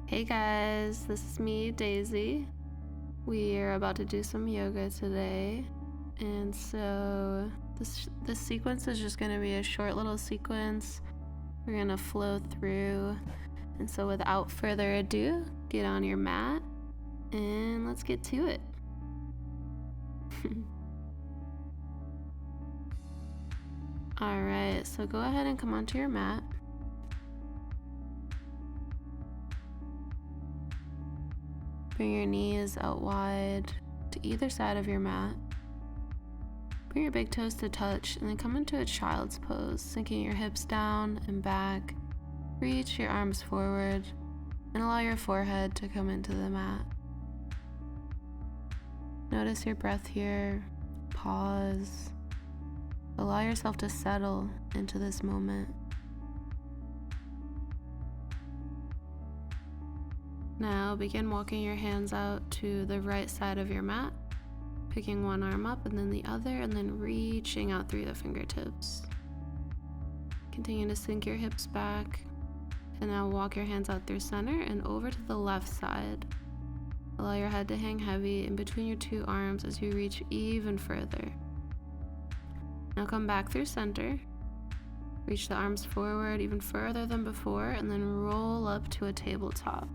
Hey guys, this is me, Daisy. We are about to do some yoga today, and so this sequence is just going to be a short little sequence. We're going to flow through, and so without further ado, get on your mat and let's get to it. Alright, so go ahead and come onto your mat. Bring your knees out wide to either side of your mat. Bring your big toes to touch and then come into a child's pose, sinking your hips down and back. Reach your arms forward and allow your forehead to come into the mat. Notice your breath here. Pause. Allow yourself to settle into this moment. Now begin walking your hands out to the right side of your mat, picking one arm up and then the other, and then reaching out through the fingertips. Continue to sink your hips back, and now walk your hands out through center and over to the left side. Allow your head to hang heavy in between your two arms as you reach even further. Now come back through center, reach the arms forward even further than before, and then roll up to a tabletop.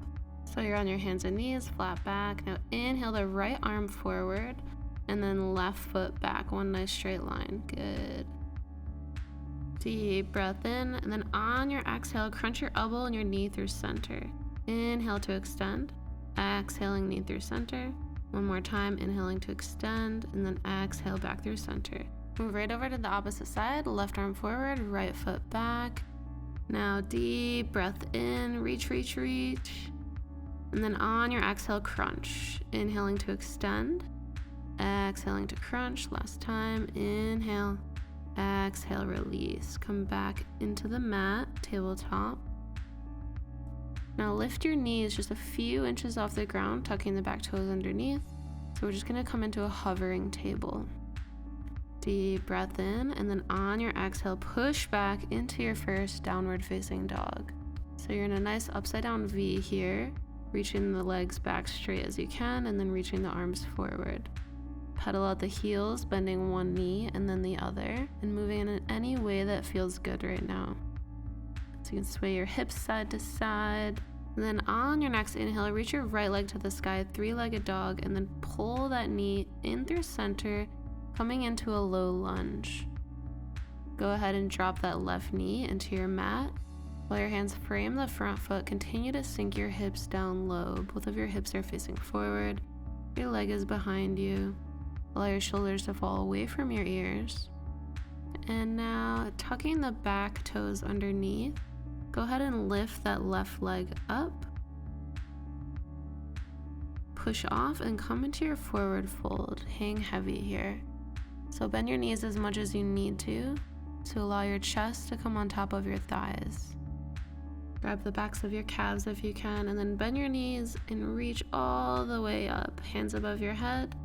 So you're on your hands and knees, flat back. Now inhale the right arm forward and then left foot back, one nice straight line. Good. Deep breath in, and then on your exhale, crunch your elbow and your knee through center. Inhale to extend, exhaling knee through center. One more time, inhaling to extend, and then exhale back through center. Move right over to the opposite side, left arm forward, right foot back. Now deep breath in, reach. And then on your exhale, crunch. Inhaling to extend, exhaling to crunch. Last time, inhale, exhale, release. Come back into the mat, tabletop. Now lift your knees just a few inches off the ground, tucking the back toes underneath. So we're just gonna come into a hovering table. Deep breath in, and then on your exhale, push back into your first downward facing dog. So you're in a nice upside down V here, reaching the legs back straight as you can, and then reaching the arms forward. Pedal out the heels, bending one knee and then the other, and moving in any way that feels good right now. So you can sway your hips side to side. And then on your next inhale, reach your right leg to the sky, three-legged dog, and then pull that knee in through center, coming into a low lunge. Go ahead and drop that left knee into your mat. While your hands frame the front foot, continue to sink your hips down low. Both of your hips are facing forward. Your leg is behind you. Allow your shoulders to fall away from your ears. And now, tucking the back toes underneath, go ahead and lift that left leg up. Push off and come into your forward fold. Hang heavy here. So bend your knees as much as you need to allow your chest to come on top of your thighs. Grab the backs of your calves if you can, and then bend your knees and reach all the way up, hands above your head.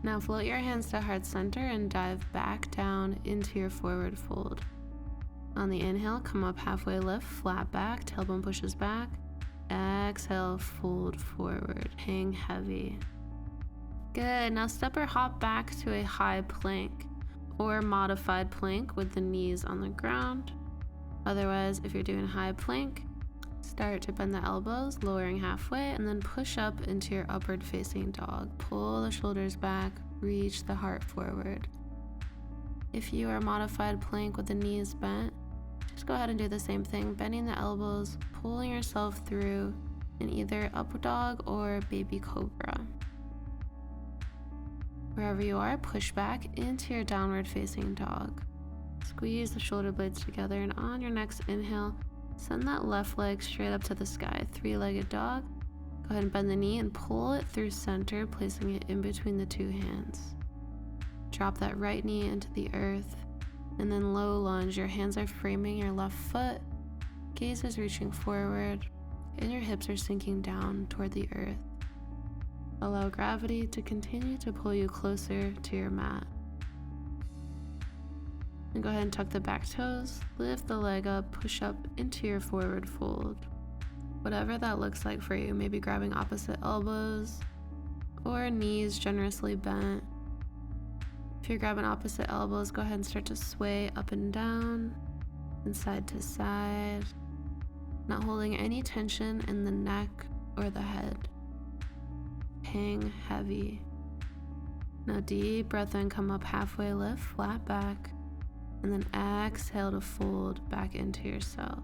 Now float your hands to heart center and dive back down into your forward fold. On the inhale, come up halfway lift, flat back, tailbone pushes back. Exhale, fold forward, hang heavy. Good, now step or hop back to a high plank or modified plank with the knees on the ground. Otherwise, if you're doing high plank, start to bend the elbows, lowering halfway, and then push up into your upward facing dog. Pull the shoulders back, reach the heart forward. If you are modified plank with the knees bent, just go ahead and do the same thing, bending the elbows, pulling yourself through in either up dog or baby cobra. Wherever you are, push back into your downward facing dog. Squeeze the shoulder blades together, and on your next inhale, send that left leg straight up to the sky, three-legged dog. Go ahead and bend the knee and pull it through center, placing it in between the two hands. Drop that right knee into the earth, and then low lunge. Your hands are framing your left foot, gaze is reaching forward, and your hips are sinking down toward the earth. Allow gravity to continue to pull you closer to your mat. And go ahead and tuck the back toes, lift the leg up, push up into your forward fold. whatever that looks like for you. Maybe grabbing opposite elbows or knees generously bent. If you're grabbing opposite elbows, go ahead and start to sway up and down and side to side, not holding any tension in the neck or the head. Hang heavy. Now deep breath in, come up halfway, lift, flat back, and then exhale to fold back into yourself.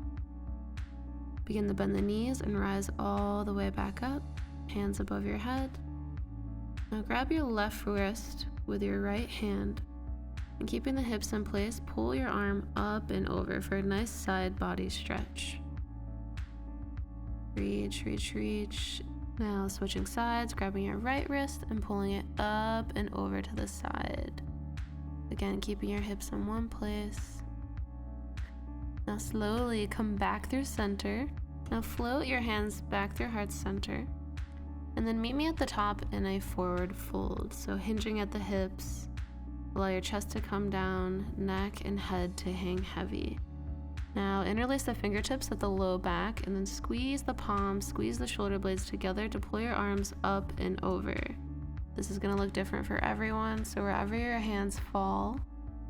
Begin to bend the knees and rise all the way back up, hands above your head. Now grab your left wrist with your right hand, and keeping the hips in place, pull your arm up and over for a nice side body stretch. Reach, reach, reach. Now switching sides, grabbing your right wrist and pulling it up and over to the side. Again, keeping your hips in one place. Now slowly come back through center. Now float your hands back through heart center. And then meet me at the top in a forward fold. So hinging at the hips, allow your chest to come down, neck and head to hang heavy. Now interlace the fingertips at the low back and then squeeze the palms, squeeze the shoulder blades together to pull your arms up and over. This is gonna look different for everyone, so wherever your hands fall,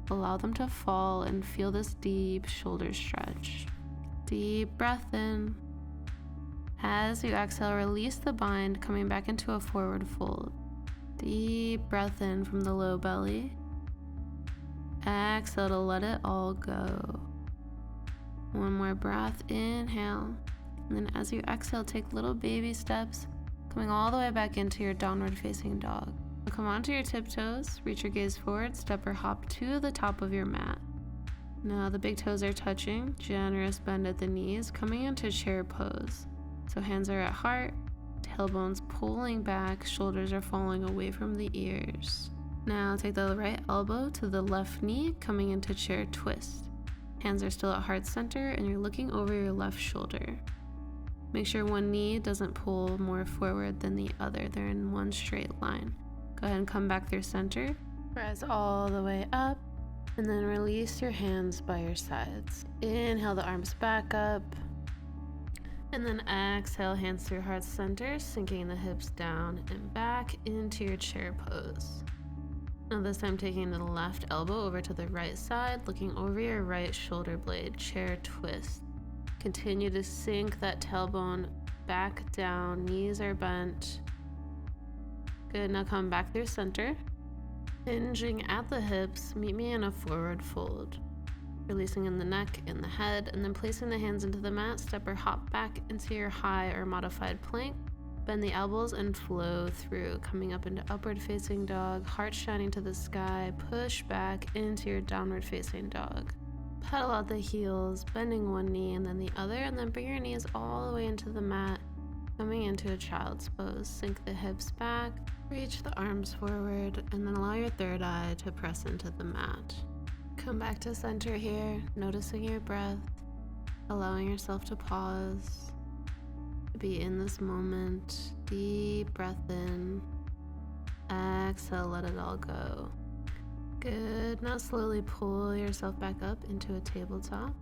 allow them to fall and feel this deep shoulder stretch. Deep breath in. As you exhale, release the bind, coming back into a forward fold. Deep breath in from the low belly. Exhale to let it all go. One more breath, inhale. And then as you exhale, take little baby steps, coming all the way back into your downward facing dog. So come onto your tiptoes, reach your gaze forward, step or hop to the top of your mat. Now the big toes are touching, generous bend at the knees, coming into chair pose. So hands are at heart, tailbones pulling back, shoulders are falling away from the ears. Now take the right elbow to the left knee, coming into chair twist. Hands are still at heart center and you're looking over your left shoulder. Make sure one knee doesn't pull more forward than the other. They're in one straight line. Go ahead and come back through center. Rise all the way up and then release your hands by your sides. Inhale the arms back up. And then exhale, hands through heart center, sinking the hips down and back into your chair pose. Now this time taking the left elbow over to the right side, looking over your right shoulder blade, chair twist. Continue to sink that tailbone back down, knees are bent. Good, now come back through center. Hinging at the hips, meet me in a forward fold. Releasing in the neck and the head, and then placing the hands into the mat, step or hop back into your high or modified plank. Bend the elbows and flow through, coming up into upward facing dog, heart shining to the sky, push back into your downward facing dog. Pedal out the heels, bending one knee and then the other, and then bring your knees all the way into the mat, coming into a child's pose. Sink the hips back, reach the arms forward, and then allow your third eye to press into the mat. Come back to center here, noticing your breath, allowing yourself to pause. Be in this moment. Deep breath in. Exhale, let it all go. Good. Now slowly pull yourself back up into a tabletop.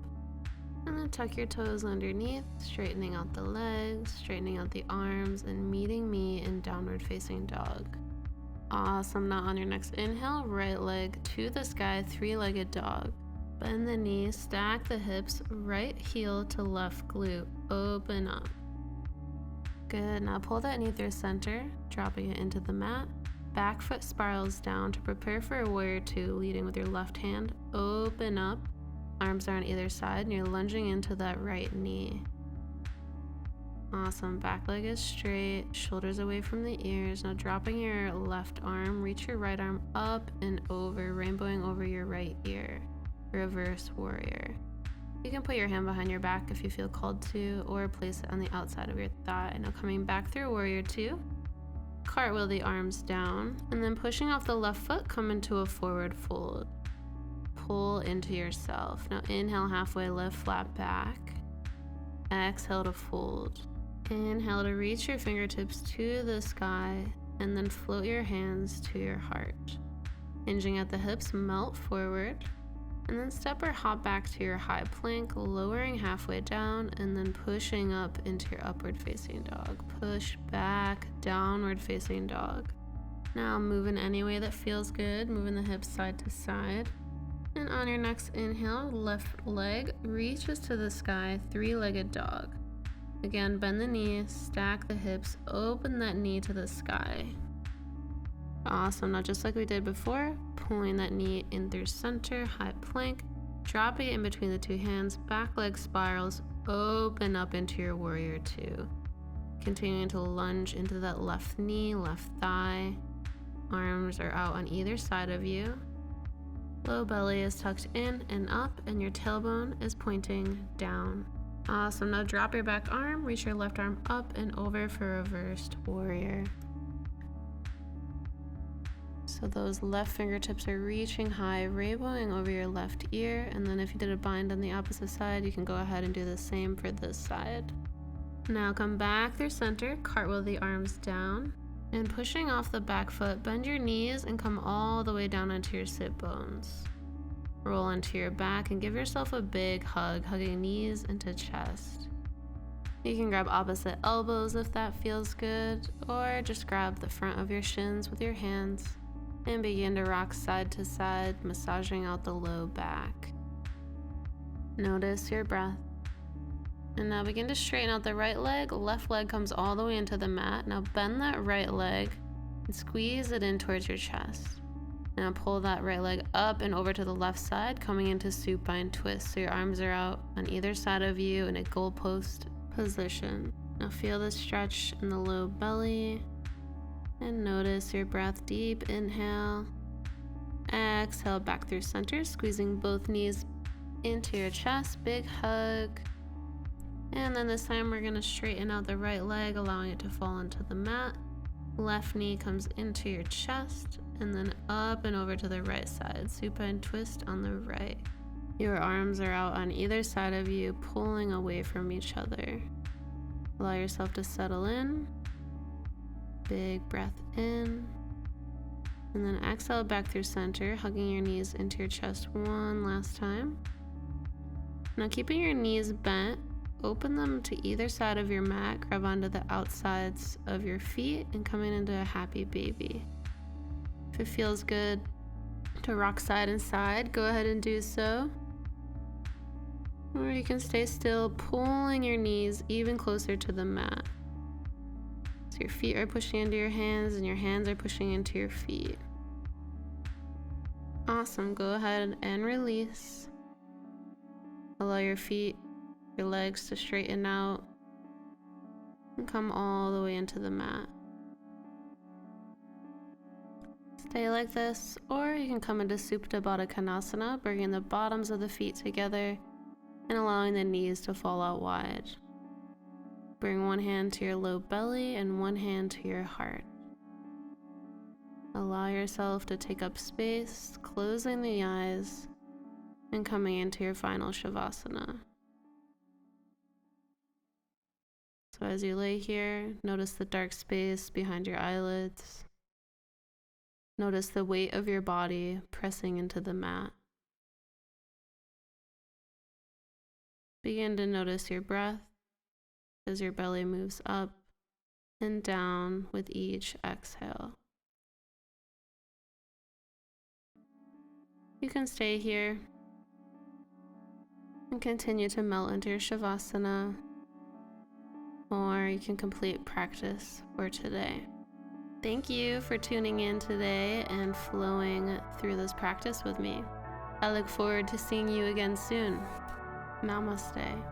And then tuck your toes underneath, straightening out the legs, straightening out the arms, and meeting me in downward facing dog. Awesome. Now on your next inhale, right leg to the sky, three-legged dog. Bend the knees, stack the hips, right heel to left glute. Open up. Good, now pull that knee through center, dropping it into the mat. Back foot spirals down to prepare for a warrior two, leading with your left hand. Open up, arms are on either side, and you're lunging into that right knee. Awesome, back leg is straight, shoulders away from the ears. Now dropping your left arm, reach your right arm up and over, rainbowing over your right ear. Reverse warrior. You can put your hand behind your back if you feel called to, or place it on the outside of your thigh. Now coming back through warrior two, cartwheel the arms down, and then pushing off the left foot, come into a forward fold. Pull into yourself. Now inhale, halfway lift, flat back. Exhale to fold. Inhale to reach your fingertips to the sky, and then float your hands to your heart. Hinging at the hips, melt forward. And then step or hop back to your high plank, lowering halfway down and then pushing up into your upward facing dog. Push back, downward facing dog. Now move in any way that feels good, moving the hips side to side. And on your next inhale, left leg reaches to the sky, three-legged dog. Again, bend the knees, stack the hips, open that knee to the sky. Awesome, now just like we did before, pulling that knee in through center, high plank, dropping it in between the two hands, back leg spirals, open up into your warrior two. Continuing to lunge into that left knee, left thigh. Arms are out on either side of you. Low belly is tucked in and up, and your tailbone is pointing down. Awesome, now drop your back arm, reach your left arm up and over for reversed warrior. So those left fingertips are reaching high, rainbowing over your left ear, and then if you did a bind on the opposite side, you can go ahead and do the same for this side. Now come back through center, cartwheel the arms down, and pushing off the back foot, bend your knees and come all the way down onto your sit bones. Roll onto your back and give yourself a big hug, hugging knees into chest. You can grab opposite elbows if that feels good, or just grab the front of your shins with your hands and begin to rock side to side, massaging out the low back. Notice your breath. And now begin to straighten out the right leg. Left leg comes all the way into the mat. Now bend that right leg and squeeze it in towards your chest. Now pull that right leg up and over to the left side, coming into supine twist. So your arms are out on either side of you in a goalpost position. Now feel the stretch in the low belly. And notice your breath. Deep inhale. Exhale back through center, squeezing both knees into your chest. Big hug. And then this time we're going to straighten out the right leg, allowing it to fall onto the mat. Left knee comes into your chest, and then up and over to the right side. Supine twist on the right. Your arms are out on either side of you, pulling away from each other. Allow yourself to settle in. Big breath in. And then exhale back through center, hugging your knees into your chest one last time. Now keeping your knees bent, open them to either side of your mat, grab onto the outsides of your feet, and coming into a happy baby. If it feels good to rock side and side, go ahead and do so. Or you can stay still, pulling your knees even closer to the mat. So your feet are pushing into your hands and your hands are pushing into your feet. Awesome, go ahead and release. Allow your feet, your legs to straighten out and come all the way into the mat. Stay like this, or you can come into Supta Baddha Konasana, bringing the bottoms of the feet together and allowing the knees to fall out wide. Bring one hand to your low belly and one hand to your heart. Allow yourself to take up space, closing the eyes and coming into your final Shavasana. So as you lay here, notice the dark space behind your eyelids. Notice the weight of your body pressing into the mat. Begin to notice your breath as your belly moves up and down with each exhale. You can stay here and continue to melt into your Shavasana, or you can complete practice for today. Thank you for tuning in today and flowing through this practice with me. I look forward to seeing you again soon. Namaste.